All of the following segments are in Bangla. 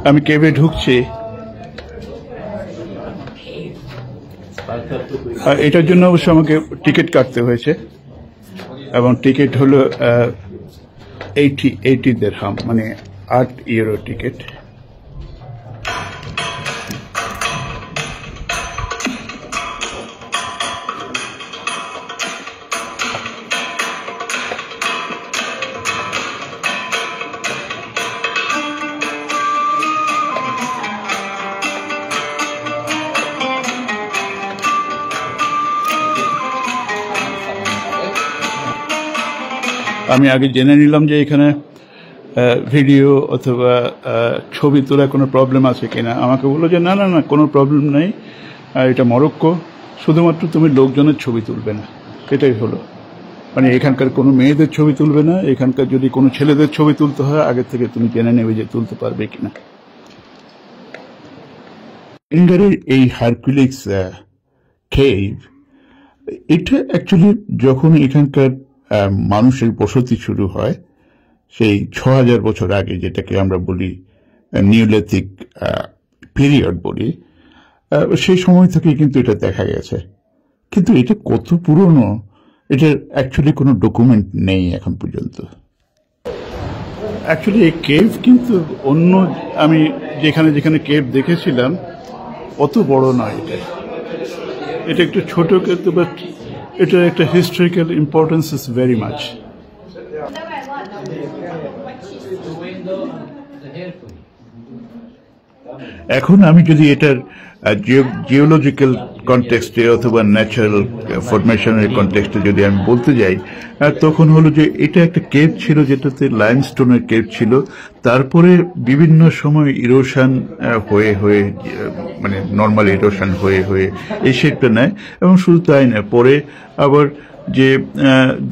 আমি কেভে ঢুকছি। এটার জন্য অবশ্য আমাকে টিকিট কাটতে হয়েছে এবং টিকিট হলো 80 দিরহাম, মানে 8 ইউরো টিকিট। আমি আগে জেনে নিলাম যে এখানে ভিডিও অথবা ছবি তোলা কোনো প্রবলেম আছে কিনা। আমাকে বললো যে না না না, কোনো প্রবলেম নেই, এটা মরক্কো, শুধুমাত্র তুমি লোকজনের ছবি তুলবে না, এটাই হলো। মানে এখানকার কোনো মেয়েদের ছবি তুলবে না, এখানকার যদি কোনো ছেলেদের ছবি তুলতে হয় আগে থেকে তুমি জেনে নেবে যে তুলতে পারবে কিনা। ইন্ডিয়ার এই হারকুলিস কেভ, এটা অ্যাকচুয়ালি যখন এখানকার মানুষের বসতি শুরু হয় সেই 6000 বছর আগে, যেটাকে আমরা বলি নিওলিথিক পিরিয়ড বলি, সেই সময় থেকে কিন্তু এটা দেখা গেছে। কিন্তু এটা কত পুরনো, এটার অ্যাকচুয়ালি কোনো ডকুমেন্ট নেই এখন পর্যন্ত। অ্যাকচুয়ালি এই কেভ কিন্তু অন্য আমি যেখানে যেখানে কেভ দেখেছিলাম অত বড় নয়, এটা একটু ছোট, কিন্তু বাট এটার একটা historical importance is very much. এখন আমি যদি এটার জিওলজিক্যাল কনটেক্সটে অথবা ন্যাচারাল ফরমেশনের কনটেক্সটে যদি আমি বলতে যাই, তখন হলো যে এটা একটা কেভ ছিল যেটাতে লাইমস্টোনের কেভ ছিল, তারপরে বিভিন্ন সময় ইরোশন হয়ে হয়ে, মানে নর্মাল ইরোশন হয়ে হয়ে এই শেপটা নেয়। এবং শুধু তাই না, পরে আবার যে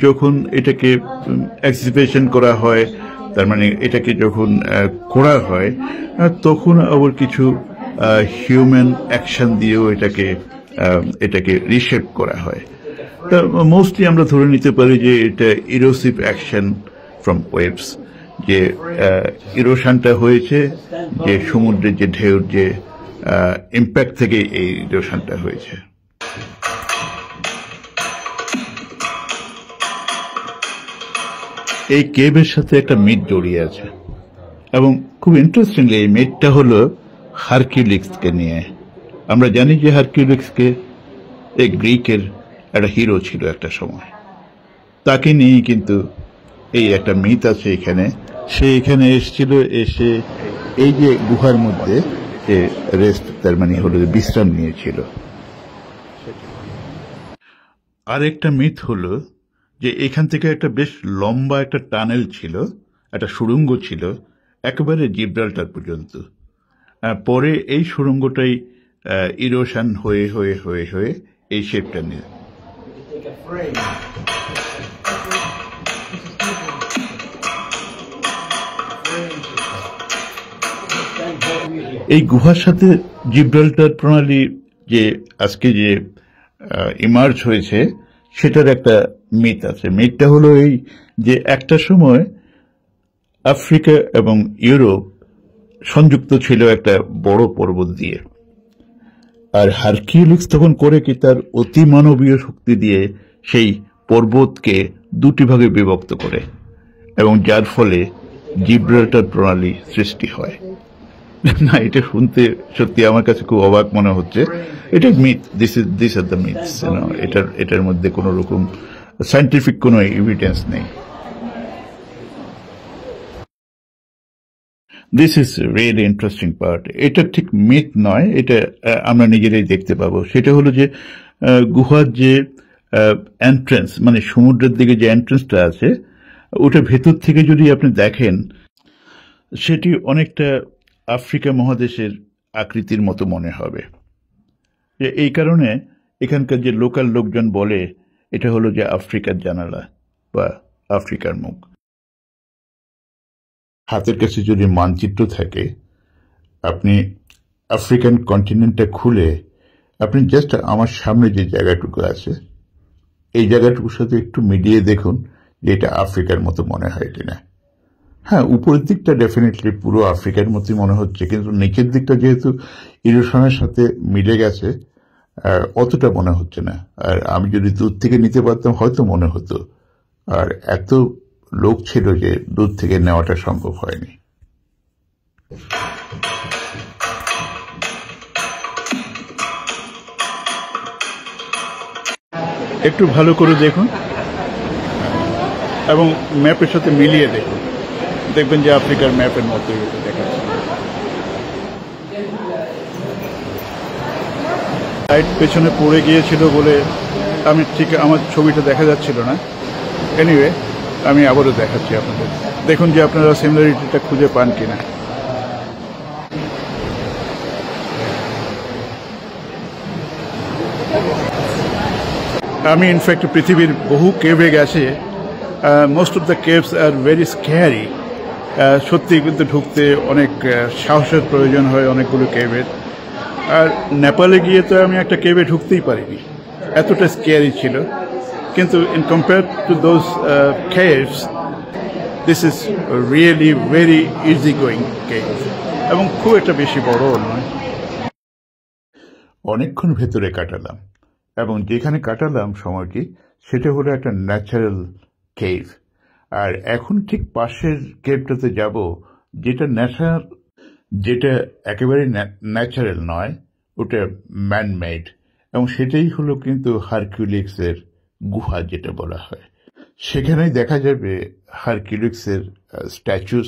যখন এটাকে এক্সিবিশন করা হয়, তার মানে এটাকে যখন করা হয় তখন আবার কিছু হিউম্যান অ্যাকশন দিয়েও এটাকে রিশেপ করা হয়। তা মোস্টলি আমরা ধরে নিতে পারি যে এটা ইরোসিভ অ্যাকশন ফ্রম ওয়েভস, যে ইরোশনটা হয়েছে যে সমুদ্রের যে ঢেউর যে ইম্প্যাক্ট থেকে এই ইরোশনটা হয়েছে। এই কেভের সাথে একটা মিথ জড়িয়ে আছে এবং খুব ইন্টারেস্টিংলি এই মিথটা হলো হারকিউলিসকে নিয়ে। আমরা জানি যে হারকিউলিসকে এই গ্রিকের একটা হিরো ছিল একটা সময়, তাকে নিয়ে কিন্তু এই একটা মিথ আছে এখানে। সে এখানে এসেছিল, এসে এই যে গুহার মধ্যে রেস্ট, তার মানে হলো বিশ্রাম নিয়েছিল। আর একটা মিথ হলো যে এখান থেকে একটা বেশ লম্বা একটা টানেল ছিল, একটা সুড়ঙ্গ ছিল একেবারে জিব্রাল্টার পর্যন্ত। পরে এই সুড়ঙ্গটাই ইরোশন হয়ে হয়ে হয়ে হয়ে এই শেপটা নিয়ে। এই গুহার সাথে জিব্রাল্টার প্রণালী যে আজকে যে ইমার্জ হয়েছে সেটার একটা মিথ আছে। মিথটা হলো এই যে একটা সময় আফ্রিকা এবং ইউরোপ সংযুক্ত ছিল একটা বড় পর্বত দিয়ে, আর হারকিউলিস তখন করে কি তার অতিমানবীয় শক্তি দিয়ে সেই পর্বতকে দুটি ভাগে বিভক্ত করে, এবং যার ফলে জিব্রাল্টার প্রণালী সৃষ্টি হয়। না, এটা শুনতে সত্যি আমার কাছে খুব অবাক মনে হচ্ছে। এটা myth, this are the myths, এটার মধ্যে কোনো রকম সায়েন্টিফিক কোনো এভিডেন্স নেই। This is really interesting part. এটা ঠিক মিথ নয়, এটা আমরা নিজেরাই দেখতে পাবো। সেটা হলো যে গুহার যে এন্ট্রেন্স, মানে সমুদ্রের দিকে যে এন্ট্রেন্সটা আছে, ওটা ভেতর থেকে যদি আপনি দেখেন সেটি অনেকটা আফ্রিকা মহাদেশের আকৃতির মতো মনে হবে। এই কারণে এখানকার যে লোকাল লোকজন বলে এটা হলো যে আফ্রিকার জানালা বা আফ্রিকার মুখ। হাতের কাছে যদি মানচিত্র থাকে, আপনি আফ্রিকান কন্টিনেন্টটা খুলে আপনি জাস্ট আমার সামনে যে জায়গাটুকু আছে এই জায়গাটুকুর সাথে একটু মিলিয়ে দেখুন যে এটা আফ্রিকার মতো মনে হয় কিনা। হ্যাঁ, উপরের দিকটা ডেফিনেটলি পুরো আফ্রিকার মতোই মনে হচ্ছে, কিন্তু নিচের দিকটা যেহেতু ইরোশনের সাথে মিলে গেছে অতটা মনে হচ্ছে না। আর আমি যদি দূর থেকে নিতে পারতাম হয়তো মনে হতো, আর এত লোক ছিল যে দূর থেকে নেওয়াটা সম্ভব হয়নি। একটু ভালো করে দেখুন এবং ম্যাপের সাথে মিলিয়ে দেখুন, দেখবেন যে আফ্রিকার ম্যাপের মতোই এটা দেখাচ্ছে। লাইট পেছনে পড়ে গিয়েছিল বলে আমি ঠিক আমার ছবিটা দেখা যাচ্ছিল না। এনিওয়ে আমি আবারও দেখাচ্ছি আপনাদের, দেখুন যে আপনারা সিমিলারিটিটা খুঁজে পান কিনা। আমি ইনফ্যাক্ট পৃথিবীর বহু কেভে গেছি, most of the caves are very scary. সত্যি কিন্তু ঢুকতে অনেক সাহসের প্রয়োজন হয় অনেকগুলো কেভের। আর নেপালে গিয়ে তো আমি একটা কেভে ঢুকতেই পারিনি, এতটা স্ক্যারি ছিল। কিন্তু in compare to those caves, this is really very easy going cave, এবং খুব একটা বেশি বড়ও নয়। অনেকক্ষণ ভেতরে কাটালাম, এবং যেখানে কাটালাম সময়টি সেটা হলো একটা ন্যাচারাল কেভ। আর এখন ঠিক পাশের কেভটাতে যাব, যেটা একেবারে ন্যাচারাল নয়, ওটা ম্যানমেড, এবং সেটাই হলো কিন্তু হারকিউলিক্সের গুহা যেটা বলা হয়। সেখানেই দেখা যাবে হারকিউলিক্সের স্ট্যাচুস,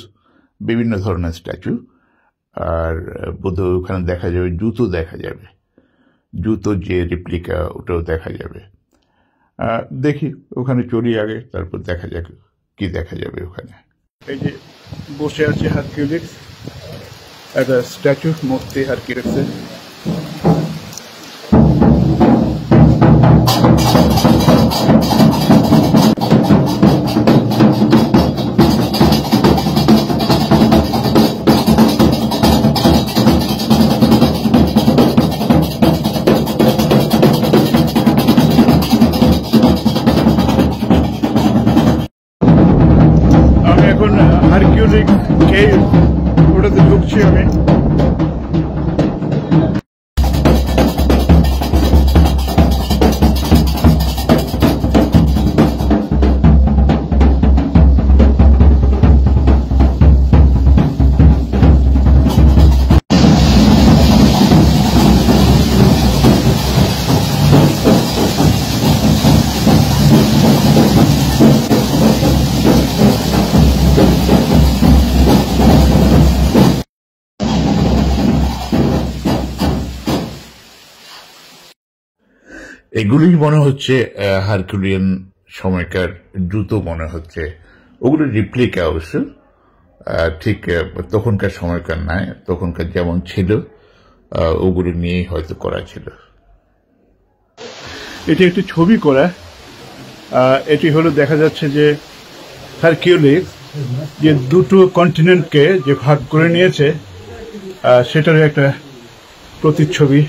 বিভিন্ন ধরনের স্ট্যাচু, আর বোধহয় ওখানে দেখা যাবে জুতো, দেখা যাবে জুতো যে রেপ্লিকা, ওটাও দেখা যাবে। দেখি ওখানে চলি আগে, তারপর দেখা যাক কি দেখা যাবে ওখানে। এই যে বসে আছে হারকিউলিক্স, একটা স্ট্যাচু, মূর্তি হারকিউলিক্সের। হারকিউলিক কেভ, ওটাতে ঢুকছি আমি। এগুলোই মনে হচ্ছে হারকিউলিয়ান সময়কার জুতো মনে হচ্ছে। ওগুলো রিপ্লিকা অবশ্য, ঠিক তখনকার সময়কার নয়, তখনকার যেমন ছিল ওগুলো নিয়েই হয়তো করা ছিল। এটি একটি ছবি করা, এটি হলো দেখা যাচ্ছে যে হারকিউলিক্স যে দুটো কন্টিনেন্টকে যে ভাগ করে নিয়েছে সেটার একটা প্রতিচ্ছবি।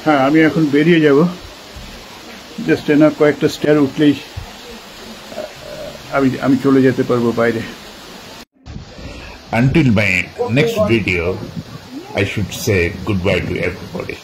হ্যাঁ, আমি এখন বেরিয়ে যাব, জাস্ট না কয়েকটা স্টেয়ার উঠলেই আমি চলে যেতে পারবো বাইরে। Until my next video, I should say goodbye to everybody.